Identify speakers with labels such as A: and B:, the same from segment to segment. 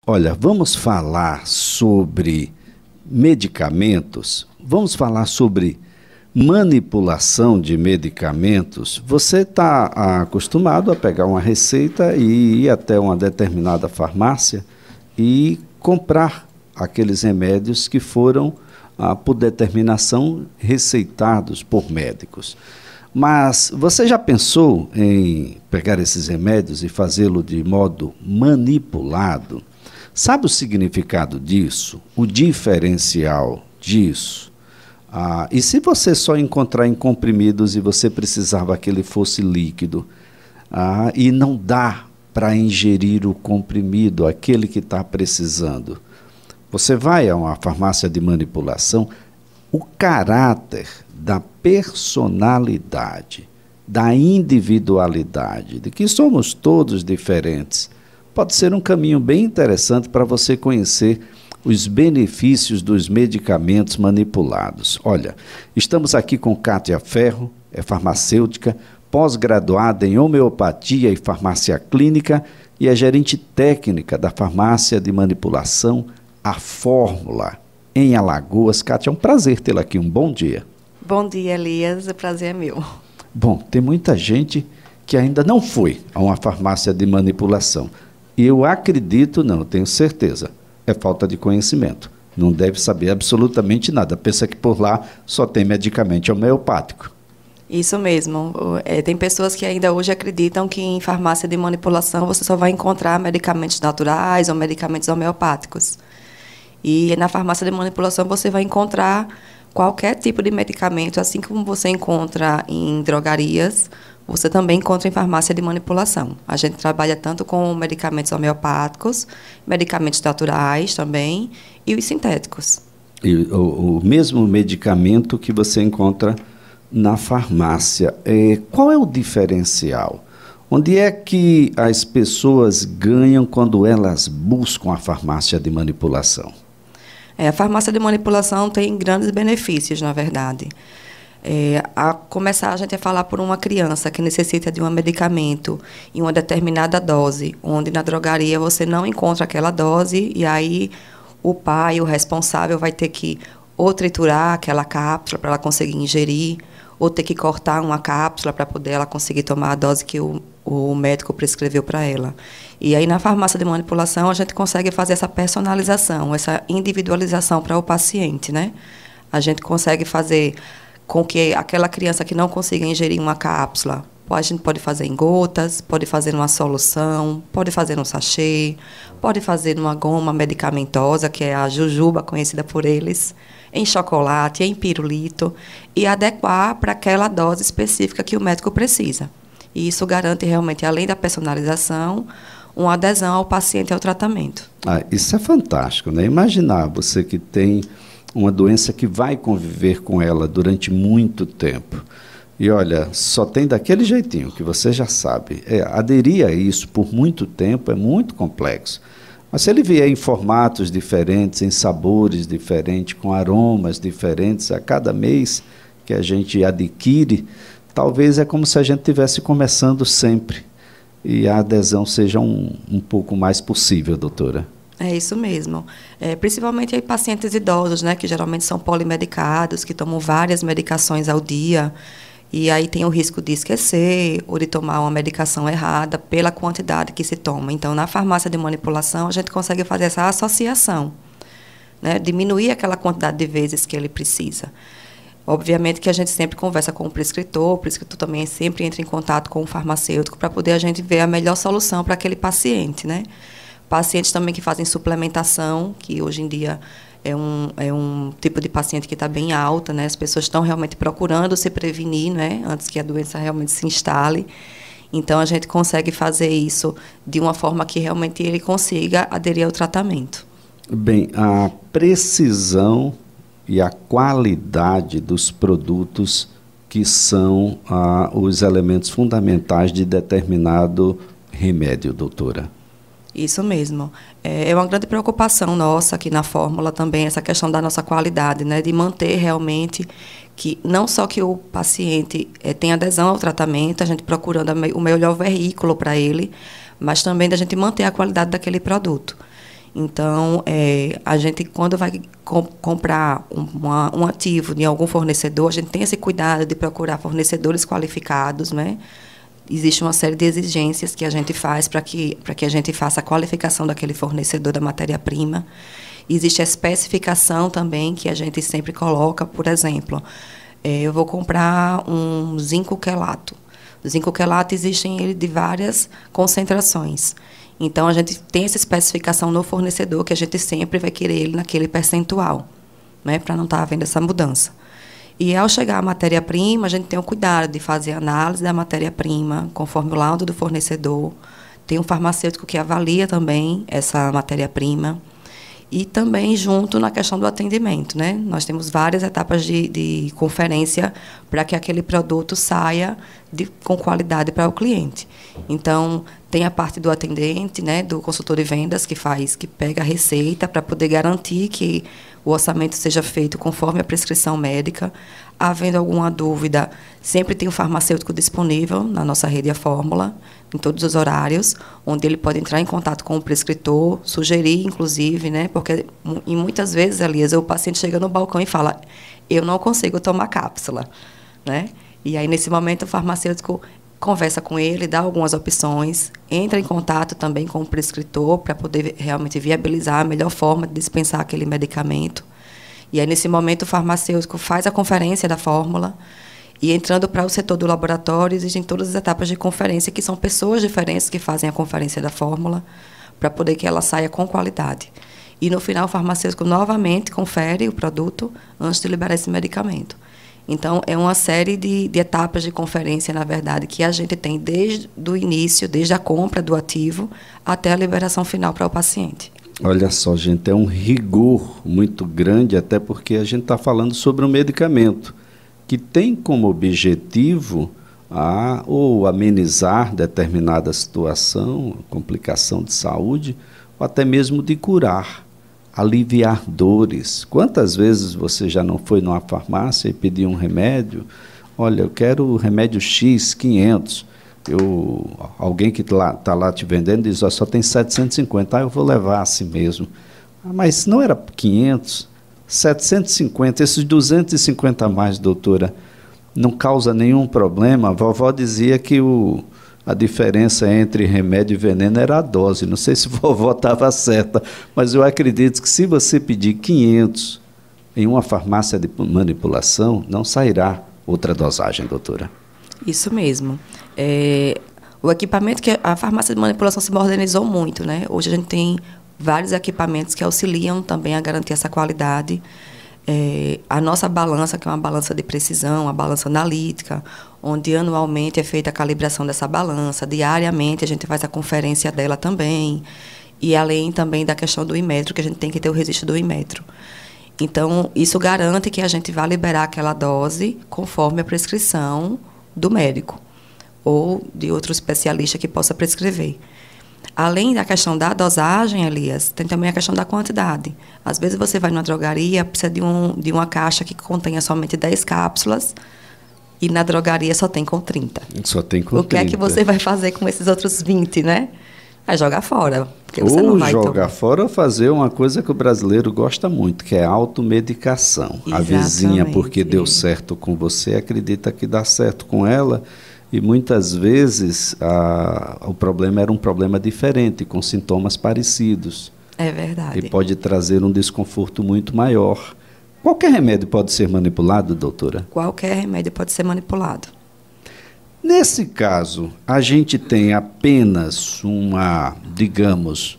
A: Olha, vamos falar sobre medicamentos, vamos falar sobre manipulação de medicamentos. Você está acostumado a pegar uma receita e ir até uma determinada farmácia e comprar aqueles remédios que foram, por determinação, receitados por médicos. Mas você já pensou em pegar esses remédios e fazê-lo de modo manipulado? Sabe o significado disso? O diferencial disso? E se você só encontrar em comprimidos e você precisava que ele fosse líquido, e não dá para ingerir o comprimido, aquele que está precisando, você vai a uma farmácia de manipulação, o caráter da personalidade, da individualidade, de que somos todos diferentes, pode ser um caminho bem interessante para você conhecer os benefícios dos medicamentos manipulados. Olha, estamos aqui com Kátia Ferro, é farmacêutica, pós-graduada em homeopatia e farmácia clínica e é gerente técnica da farmácia de manipulação A Fórmula, em Alagoas. Kátia, é um prazer tê-la aqui. Um bom dia.
B: Bom dia, Elias. O prazer é meu.
A: Bom, tem muita gente que ainda não foi a uma farmácia de manipulação. E eu acredito, não, eu tenho certeza, é falta de conhecimento. Não deve saber absolutamente nada. Pensa que por lá só tem medicamento homeopático.
B: Isso mesmo. Tem pessoas que ainda hoje acreditam que em farmácia de manipulação você só vai encontrar medicamentos naturais ou medicamentos homeopáticos. E na farmácia de manipulação você vai encontrar qualquer tipo de medicamento, assim como você encontra em drogarias, você também encontra em farmácia de manipulação. A gente trabalha tanto com medicamentos homeopáticos, medicamentos naturais também e os sintéticos.
A: E o mesmo medicamento que você encontra na farmácia. Qual é o diferencial? Onde é que as pessoas ganham quando elas buscam a farmácia de manipulação?
B: A farmácia de manipulação tem grandes benefícios, na verdade. A começar, a gente a falar por uma criança que necessita de um medicamento em uma determinada dose, onde na drogaria você não encontra aquela dose, e aí o pai, o responsável, vai ter que ou triturar aquela cápsula para ela conseguir ingerir, ou ter que cortar uma cápsula para poder ela conseguir tomar a dose que o médico prescreveu para ela. E aí, na farmácia de manipulação, a gente consegue fazer essa personalização, essa individualização para o paciente, né? A gente consegue fazer com que aquela criança que não consiga ingerir uma cápsula, a gente pode fazer em gotas, pode fazer numa solução, pode fazer num sachê, pode fazer numa goma medicamentosa, que é a jujuba, conhecida por eles, em chocolate, em pirulito, e adequar para aquela dose específica que o médico precisa. E isso garante realmente, além da personalização, uma adesão ao paciente ao tratamento.
A: Isso é fantástico, né? Imaginar você que tem uma doença que vai conviver com ela durante muito tempo. E olha, só tem daquele jeitinho, que você já sabe. Aderir a isso por muito tempo é muito complexo. Mas se ele vier em formatos diferentes, em sabores diferentes, com aromas diferentes, a cada mês que a gente adquire, talvez é como se a gente estivesse começando sempre. E a adesão seja um pouco mais possível, doutora.
B: É isso mesmo. Principalmente aí pacientes idosos, né, que geralmente são polimedicados, que tomam várias medicações ao dia, e aí tem o risco de esquecer ou de tomar uma medicação errada pela quantidade que se toma. Então, na farmácia de manipulação, a gente consegue fazer essa associação, né, diminuir aquela quantidade de vezes que ele precisa. Obviamente que a gente sempre conversa com o prescritor também sempre entra em contato com o farmacêutico para poder a gente ver a melhor solução para aquele paciente, né? Pacientes também que fazem suplementação, que hoje em dia é um tipo de paciente que está bem alta, né? As pessoas estão realmente procurando se prevenir, né? Antes que a doença realmente se instale. Então, a gente consegue fazer isso de uma forma que realmente ele consiga aderir ao tratamento.
A: Bem, a precisão e a qualidade dos produtos que são os elementos fundamentais de determinado remédio, doutora.
B: Isso mesmo. É uma grande preocupação nossa aqui na Fórmula também, essa questão da nossa qualidade, né? De manter realmente que não só que o paciente tenha adesão ao tratamento, a gente procurando o melhor veículo para ele, mas também da gente manter a qualidade daquele produto. Então, a gente, quando vai comprar um ativo de algum fornecedor, a gente tem esse cuidado de procurar fornecedores qualificados, né? Existe uma série de exigências que a gente faz para que a gente faça a qualificação daquele fornecedor da matéria-prima. Existe a especificação também que a gente sempre coloca, por exemplo, eu vou comprar um zinco quelato. O zinco quelato existem ele de várias concentrações. Então, a gente tem essa especificação no fornecedor que a gente sempre vai querer ele naquele percentual, né, para não estar havendo essa mudança. E, ao chegar a matéria-prima, a gente tem o cuidado de fazer análise da matéria-prima, conforme o laudo do fornecedor. Tem um farmacêutico que avalia também essa matéria-prima. E também junto na questão do atendimento, né? Nós temos várias etapas de conferência para que aquele produto saia com qualidade para o cliente. Então, tem a parte do atendente, né, do consultor de vendas, que pega a receita para poder garantir que o orçamento seja feito conforme a prescrição médica. Havendo alguma dúvida, sempre tem um farmacêutico disponível na nossa rede A Fórmula, em todos os horários, onde ele pode entrar em contato com o prescritor, sugerir, inclusive, né, porque e muitas vezes, Elias, o paciente chega no balcão e fala, eu não consigo tomar cápsula, né? E aí, nesse momento, o farmacêutico conversa com ele, dá algumas opções, entra em contato também com o prescritor para poder realmente viabilizar a melhor forma de dispensar aquele medicamento. E aí, nesse momento, o farmacêutico faz a conferência da fórmula e, entrando para o setor do laboratório, existem todas as etapas de conferência, que são pessoas diferentes que fazem a conferência da fórmula para poder que ela saia com qualidade. E, no final, o farmacêutico novamente confere o produto antes de liberar esse medicamento. Então, é uma série de etapas de conferência, na verdade, que a gente tem desde o início, desde a compra do ativo, até a liberação final para o paciente.
A: Olha só, gente, é um rigor muito grande, até porque a gente está falando sobre um medicamento que tem como objetivo ou amenizar determinada situação, complicação de saúde, ou até mesmo de curar, aliviar dores. Quantas vezes você já não foi numa farmácia e pediu um remédio? Olha, eu quero o remédio X, 500. Alguém que está lá te vendendo diz, só tem 750, eu vou levar assim mesmo. Mas não era 500, 750, esses 250 a mais, doutora, não causa nenhum problema. A vovó dizia que a diferença entre remédio e veneno era a dose. Não sei se a vovó estava certa, mas eu acredito que se você pedir 500 em uma farmácia de manipulação, não sairá outra dosagem, doutora.
B: Isso mesmo. O equipamento que a farmácia de manipulação se modernizou muito, né? Hoje a gente tem vários equipamentos que auxiliam também a garantir essa qualidade. A nossa balança, que é uma balança de precisão, a balança analítica, onde anualmente é feita a calibração dessa balança, diariamente a gente faz a conferência dela também, e além também da questão do Inmetro, que a gente tem que ter o registro do Inmetro. Então, isso garante que a gente vai liberar aquela dose conforme a prescrição do médico ou de outro especialista que possa prescrever. Além da questão da dosagem, Elias, tem também a questão da quantidade. Às vezes você vai numa drogaria, precisa de uma caixa que contenha somente 10 cápsulas e na drogaria só tem com 30.
A: Só tem com 30.
B: O que é que você vai fazer com esses outros 20, né? Vai jogar fora. Porque você
A: ou
B: não vai
A: jogar fora ou fazer uma coisa que o brasileiro gosta muito, que é automedicação.
B: Exatamente.
A: A vizinha, porque deu certo com você, acredita que dá certo com ela. E muitas vezes o problema era um problema diferente, com sintomas parecidos.
B: É verdade.
A: E pode trazer um desconforto muito maior. Qualquer remédio pode ser manipulado, doutora?
B: Qualquer remédio pode ser manipulado.
A: Nesse caso, a gente tem apenas digamos,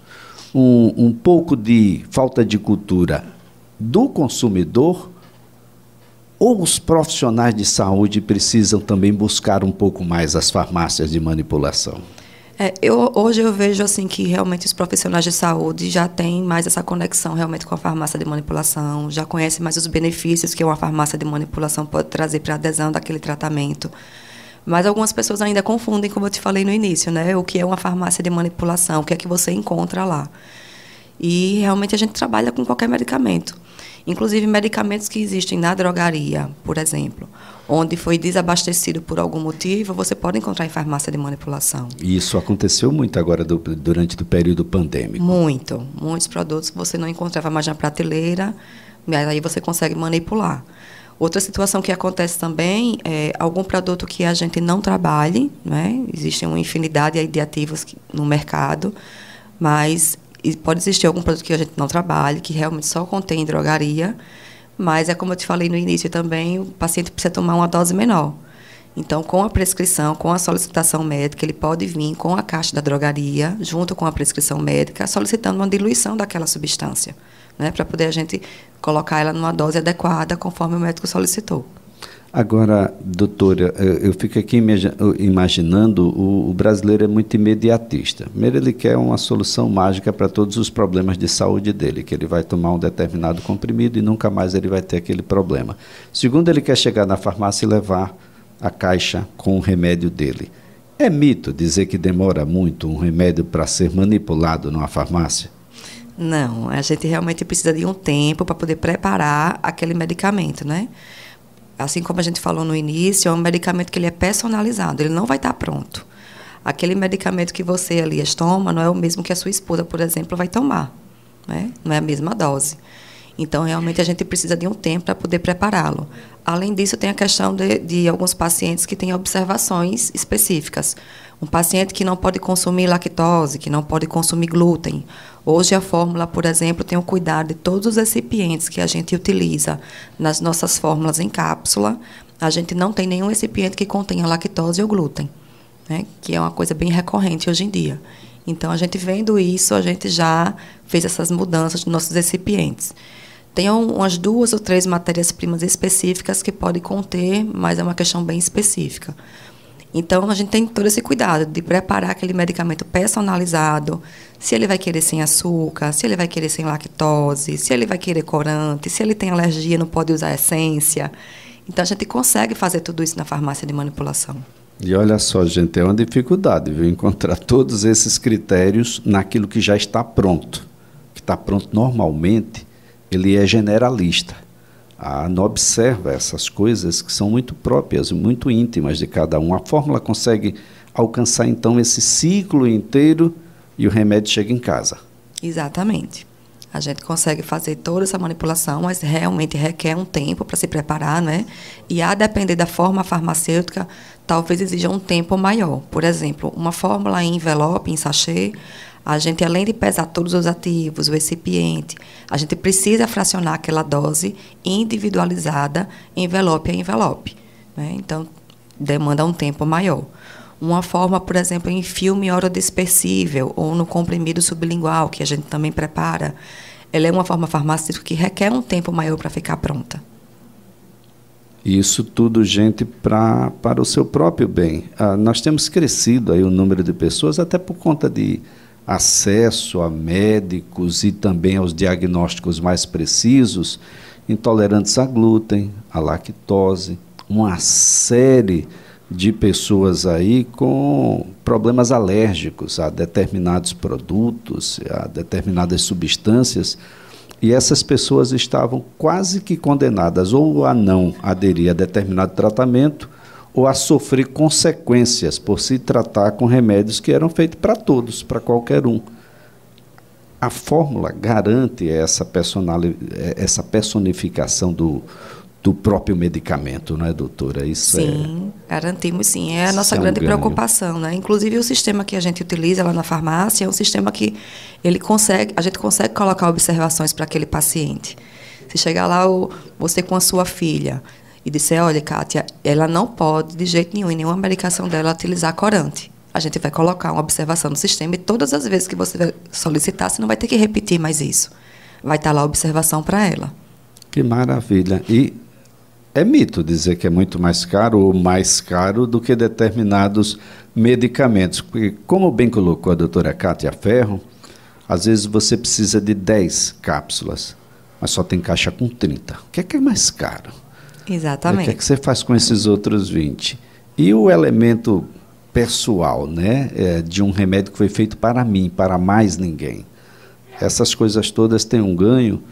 A: um pouco de falta de cultura do consumidor, ou os profissionais de saúde precisam também buscar um pouco mais as farmácias de manipulação?
B: Hoje eu vejo assim que realmente os profissionais de saúde já têm mais essa conexão realmente com a farmácia de manipulação, já conhecem mais os benefícios que uma farmácia de manipulação pode trazer para a adesão daquele tratamento. Mas algumas pessoas ainda confundem, como eu te falei no início, né? O que é uma farmácia de manipulação, o que é que você encontra lá. E realmente a gente trabalha com qualquer medicamento. Inclusive medicamentos que existem na drogaria, por exemplo, onde foi desabastecido por algum motivo, você pode encontrar em farmácia de manipulação.
A: E isso aconteceu muito agora durante o período pandêmico.
B: Muitos produtos que você não encontrava mais na prateleira, mas aí você consegue manipular. Outra situação que acontece também é algum produto que a gente não trabalhe, né? Existe uma infinidade aí de ativos no mercado, mas pode existir algum produto que a gente não trabalhe, que realmente só contém drogaria, mas é como eu te falei no início também, o paciente precisa tomar uma dose menor. Então, com a prescrição, com a solicitação médica, ele pode vir com a caixa da drogaria, junto com a prescrição médica, solicitando uma diluição daquela substância, né, para poder a gente colocar ela numa dose adequada, conforme o médico solicitou.
A: Agora, doutora, eu fico aqui imaginando, o brasileiro é muito imediatista. Primeiro, ele quer uma solução mágica para todos os problemas de saúde dele, que ele vai tomar um determinado comprimido e nunca mais ele vai ter aquele problema. Segundo, ele quer chegar na farmácia e levar a caixa com o remédio dele. É mito dizer que demora muito um remédio para ser manipulado numa farmácia?
B: Não, a gente realmente precisa de um tempo para poder preparar aquele medicamento, né? Assim como a gente falou no início, é um medicamento que ele é personalizado, ele não vai estar pronto. Aquele medicamento que você, Elias, toma não é o mesmo que a sua esposa, por exemplo, vai tomar, né? Não é a mesma dose. Então, realmente, a gente precisa de um tempo para poder prepará-lo. Além disso, tem a questão de alguns pacientes que têm observações específicas. Um paciente que não pode consumir lactose, que não pode consumir glúten. Hoje, a fórmula, por exemplo, tem o cuidado de todos os recipientes que a gente utiliza nas nossas fórmulas em cápsula. A gente não tem nenhum recipiente que contenha lactose ou glúten, né? Que é uma coisa bem recorrente hoje em dia. Então, a gente vendo isso, a gente já fez essas mudanças nos nossos recipientes. Tem umas 2 ou 3 matérias-primas específicas que pode conter, mas é uma questão bem específica. Então, a gente tem todo esse cuidado de preparar aquele medicamento personalizado, se ele vai querer sem açúcar, se ele vai querer sem lactose, se ele vai querer corante, se ele tem alergia, não pode usar essência. Então, a gente consegue fazer tudo isso na farmácia de manipulação.
A: E olha só, gente, é uma dificuldade, viu? Encontrar todos esses critérios naquilo que já está pronto. O que está pronto normalmente, ele é generalista. Não observa essas coisas que são muito próprias, muito íntimas de cada um. A fórmula consegue alcançar, então, esse ciclo inteiro e o remédio chega em casa.
B: Exatamente. A gente consegue fazer toda essa manipulação, mas realmente requer um tempo para se preparar, né? E a depender da forma farmacêutica, talvez exija um tempo maior. Por exemplo, uma fórmula em envelope, em sachê, a gente, além de pesar todos os ativos, o recipiente, a gente precisa fracionar aquela dose individualizada, envelope a envelope, né? Então, demanda um tempo maior. Uma forma, por exemplo, em filme orodispersível ou no comprimido sublingual, que a gente também prepara, ela é uma forma farmacêutica que requer um tempo maior para ficar pronta.
A: Isso tudo, gente, para o seu próprio bem. Nós temos crescido aí o número de pessoas, até por conta de acesso a médicos e também aos diagnósticos mais precisos, intolerantes a glúten, a lactose, uma série de pessoas aí com problemas alérgicos a determinados produtos, a determinadas substâncias, e essas pessoas estavam quase que condenadas ou a não aderir a determinado tratamento ou a sofrer consequências por se tratar com remédios que eram feitos para todos, para qualquer um. A fórmula garante essa personificação do próprio medicamento, não é, doutora? Isso
B: sim, garantimos sim. É a nossa grande preocupação, né? Inclusive, o sistema que a gente utiliza lá na farmácia é um sistema que a gente consegue colocar observações para aquele paciente. Se chegar lá você com a sua filha e disser, olha, Kátia, ela não pode, de jeito nenhum, em nenhuma medicação dela, utilizar corante. A gente vai colocar uma observação no sistema e todas as vezes que você solicitar, você não vai ter que repetir mais isso. Vai estar lá a observação para ela.
A: Que maravilha. E é mito dizer que é muito mais caro ou mais caro do que determinados medicamentos. Porque, como bem colocou a doutora Kátia Ferro, às vezes você precisa de 10 cápsulas, mas só tem caixa com 30. O que é mais caro?
B: Exatamente.
A: O que é que você faz com esses outros 20? E o elemento pessoal, né, de um remédio que foi feito para mim, para mais ninguém. Essas coisas todas têm um ganho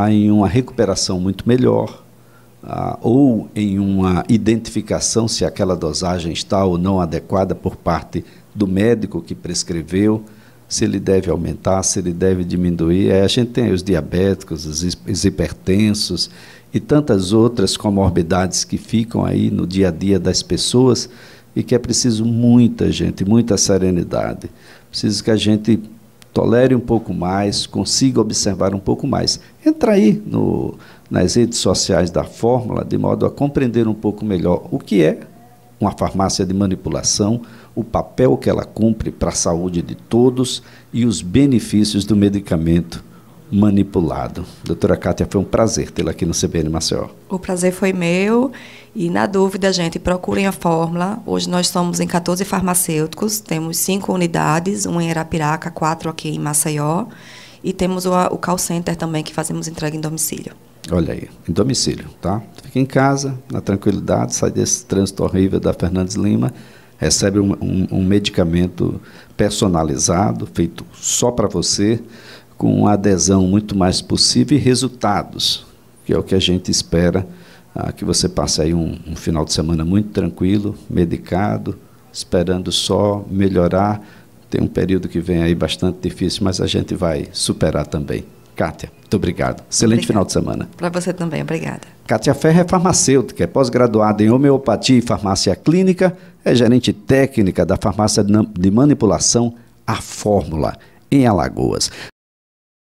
A: em uma recuperação muito melhor, ou em uma identificação se aquela dosagem está ou não adequada por parte do médico que prescreveu, se ele deve aumentar, se ele deve diminuir. A gente tem os diabéticos, os hipertensos e tantas outras comorbidades que ficam aí no dia a dia das pessoas e que é preciso muita gente, muita serenidade. Preciso que a gente tolere um pouco mais, consiga observar um pouco mais. Entra aí nas redes sociais da Fórmula, de modo a compreender um pouco melhor o que é uma farmácia de manipulação, o papel que ela cumpre para a saúde de todos e os benefícios do medicamento manipulado. Doutora Kátia, foi um prazer tê-la aqui no CBN Maceió.
B: O prazer foi meu e, na dúvida, gente, procurem a Fórmula. Hoje nós somos em 14 farmacêuticos, temos 5 unidades, uma em Arapiraca, 4 aqui em Maceió e temos o call center também, que fazemos entrega em domicílio.
A: Olha aí, em domicílio, tá? Fica em casa, na tranquilidade, sai desse trânsito horrível da Fernandes Lima, recebe um medicamento personalizado, feito só para você, com uma adesão muito mais possível e resultados, que é o que a gente espera, que você passe aí um final de semana muito tranquilo, medicado, esperando só melhorar. Tem um período que vem aí bastante difícil, mas a gente vai superar também. Kátia, muito obrigado. Excelente final de semana.
B: Para você também, obrigada.
A: Kátia Ferrer é farmacêutica, é pós-graduada em homeopatia e farmácia clínica, é gerente técnica da farmácia de manipulação A Fórmula, em Alagoas.